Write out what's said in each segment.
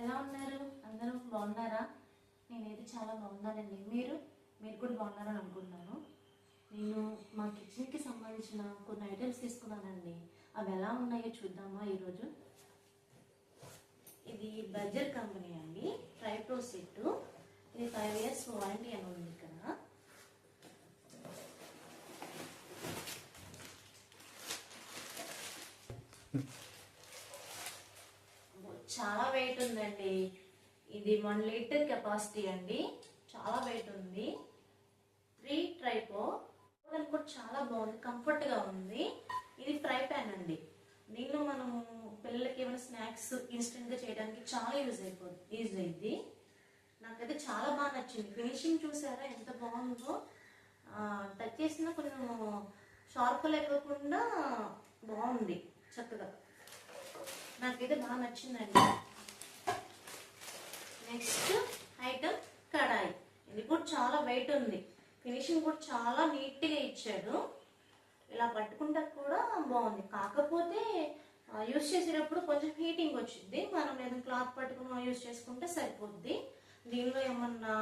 ఎలా ఉన్నారు? అందరూ బాగున్నారా? నేనైతే చాలా బాగున్నానండి. మీరు కూడా బాగున్నారని అనుకుంటున్నాను. నేను మా కిచెన్కి సంబంధించిన కొన్ని ఐటమ్స్ తీసుకున్నానండి. అవి ఎలా ఉన్నాయో చూద్దామా ఈరోజు. ఇది బర్జర్ కంపెనీ అండి, ట్రైప్రో సెట్. ఇది 5 years వారంటీ అని ఉంది ఇక్కడ. చాలా వెయిట్ ఉందండి. ఇది 1 liter కెపాసిటీ అండి. చాలా వెయిట్ ఉంది. 3 ట్రైపో కూడా చాలా బాగుంది, కంఫర్ట్గా ఉంది. ఇది ఫ్రై ప్యాన్ అండి. దీనిలో మనము పిల్లలకి ఏమైనా స్నాక్స్ ఇన్స్టెంట్గా చేయడానికి చాలా యూజ్ అయింది. నాకైతే చాలా బాగా నచ్చింది. ఫినిషింగ్ చూసారా ఎంత బాగుందో. టచ్ చేసినా కొంచెం షార్ప్ లేకోకుండా బాగుంది, చక్కగా నాకైతే బాగా నచ్చిందండి. నెక్స్ట్ ఐటమ్ కడాయి. ఇది కూడా చాలా వెయిట్ ఉంది. ఫినిషింగ్ కూడా చాలా నీట్గా ఇచ్చాడు. ఇలా పట్టుకుంటే కూడా బాగుంది. కాకపోతే యూజ్ చేసేటప్పుడు కొంచెం హీటింగ్ వచ్చింది. మనం ఏదైనా క్లాత్ పట్టుకుని యూజ్ చేసుకుంటే సరిపోద్ది. దీనిలో ఏమన్నా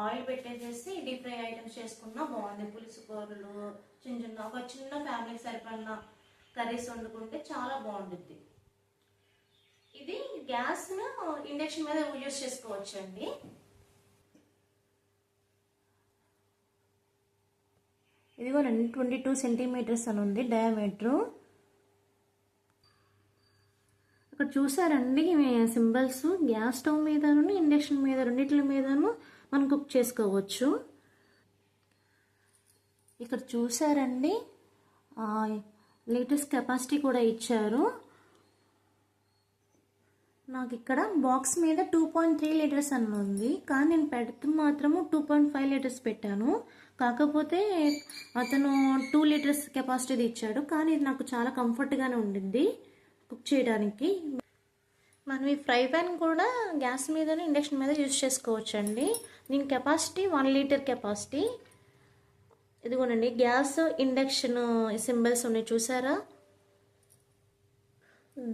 ఆయిల్ పెట్టేసేసి డీప్ ఫ్రై ఐటమ్స్ చేసుకున్నా బాగుంది. పులుసు కూరలు, ఒక చిన్న ఫ్యామిలీకి సరిపడిన కర్రీస్ వండుకుంటే చాలా బాగుంటుంది. ఇది గ్యాస్ ఇండక్షన్ మీద యూజ్ చేసుకోవచ్చు అండి. ఇదిగోనండి 22 centimeters అని ఉంది డయామీటరు. అక్కడ చూసారండి సింబల్స్. గ్యాస్ స్టవ్ మీదను ఇండక్షన్ మీద రెండింటి మీదను మనం కుక్ చేసుకోవచ్చు. ఇక్కడ చూసారండి లీటర్స్ కెపాసిటీ కూడా ఇచ్చారు. నాకు ఇక్కడ బాక్స్ మీద 2.3 liters అని ఉంది, కానీ నేను పెడుతూ మాత్రము 2.5 liters పెట్టాను. కాకపోతే అతను 2 liters కెపాసిటీ ఇచ్చాడు. కానీ ఇది నాకు చాలా కంఫర్ట్గానే ఉండింది కుక్ చేయడానికి. మనం ఈ ఫ్రై ప్యాన్ కూడా గ్యాస్ మీద ఇండక్షన్ మీద యూజ్ చేసుకోవచ్చు అండి. దీని కెపాసిటీ 1 liter కెపాసిటీ. ఇదిగోనండి గ్యాస్ ఇండక్షన్ సింబల్స్ ఉన్నాయి చూసారా.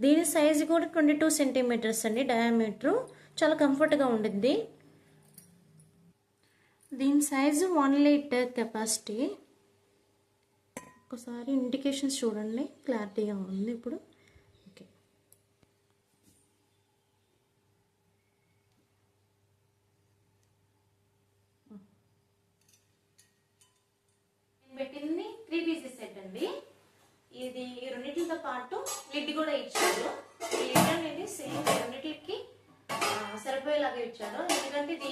దీని సైజు కూడా 22 centimeters అండి డయామీటరు. చాలా కంఫర్ట్గా ఉండిద్ది. దీని సైజు 1 liter కెపాసిటీ. ఒకసారి ఇండికేషన్స్ చూడండి, క్లారిటీగా ఉంది ఇప్పుడు. ఓకే, పెట్టింది 3 pieces సెట్ అండి. ఇది రెండింటితో పాటు లిడ్ కూడా ఇచ్చారు. ఈ లిడ్ అనేది సేమ్ రెండింటికి సరిపోయేలాగా ఇచ్చారు. ఎందుకంటే ఇది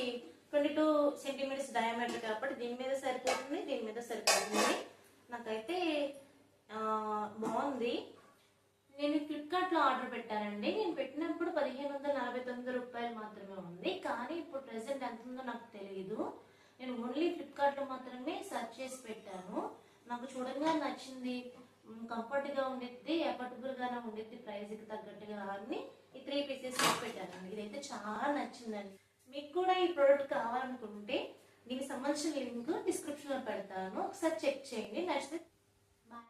22 centimeters డయామీటర్ కాబట్టి దీని మీద సరిపోతుంది, దీని మీద సరిపోతుంది. నాకైతే బాగుంది. నేను ఫ్లిప్కార్ట్లో ఆర్డర్ పెట్టానండి. నేను పెట్టినప్పుడు 1549 రూపాయలు మాత్రమే ఉంది. కానీ ఇప్పుడు ప్రెసెంట్ ఎంత ఉందో నాకు తెలియదు. నేను ఓన్లీ ఫ్లిప్కార్ట్లో మాత్రమే సెర్చ్ చేసి పెట్టాను. నాకు చూడంగా నచ్చింది. కంఫర్ట్గా ఉండిద్ది, ఎఫర్టబుల్గానే ఉండిద్ది, ప్రైస్కి తగ్గట్టుగా అన్ని ఈ 3 pieces పెట్టానండి. ఇదైతే చాలా నచ్చిందండి. మీకు కూడా ఈ ప్రోడక్ట్ కావాలనుకుంటే దీనికి సంబంధించిన లింక్ డిస్క్రిప్షన్లో పెడతాను. ఒకసారి చెక్ చేయండి. నచ్చితే